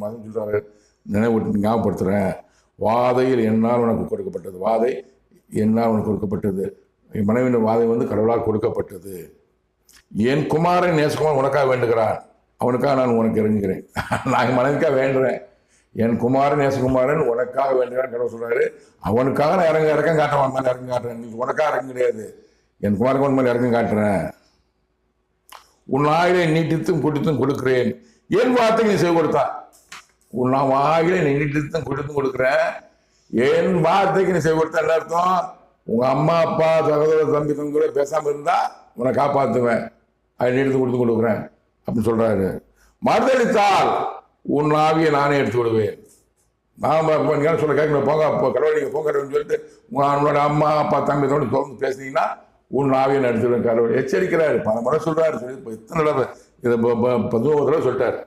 மாதம் சொல்கிறாரு, நினைவு ஞாபகப்படுத்துகிறேன். வாதையில் என்னால் உனக்கு கொடுக்கப்பட்டது, வாதை என்னால் உனக்கு கொடுக்கப்பட்டது, என் மனைவியின் வாதை வந்து கடவுளால் கொடுக்கப்பட்டது. என் குமாரன் நேசகுமாரன் உனக்காக வேண்டுகிறான், அவனுக்காக நான் உனக்கு இறங்குகிறேன். நான் என் மனைவிக்காக வேண்டுறேன், என் குமாரன் நேசகுமாரன் உனக்காக வேண்டுகிறான் கடவுள் சொல்றாரு. அவனுக்காக நான் இறக்கம் காட்டுறேன், மேலே இறக்கம் காட்டுறேன். நீ உனக்காக இறங்க கிடையாது, என் குமாரன் மேலே இறக்கம் காட்டுறேன். உன் ஆயிலை நீட்டித்தும் குடித்தும் கொடுக்கிறேன், என் வார்த்தைக்கு நீ செவி கொடுத்தா. உன் ஆயிலை நீ நீட்டித்தும் குடித்தும் கொடுக்குறேன், என் வார்த்தைக்கு நீ செவி கொடுத்தா. என்ன அர்த்தம்? உங்க அம்மா அப்பா சகோதர தம்பி கூட பேசாம இருந்தா உன்னை காப்பாற்றுவேன், அதை நீடித்து கொடுத்து கொடுக்குறேன் அப்படின்னு சொல்றாரு. மறுதளித்தால் உன் ஆவியை நானே எடுத்து விடுவேன். நான் சொல்ல கேட்கணும், போங்க கடவுள் நீங்க போங்க சொல்லிட்டு உன்னோட அம்மா அப்பா தம்பி தொடர்ந்து பேசுனீங்கன்னா உன் ஆவியை எடுத்து விடுவேன் கடவுள் எச்சரிக்கிறாரு. பல முறை சொல்றாரு, சொல்லி எத்தனை தடவை இதை 11 தடவை சொல்லிட்டாரு.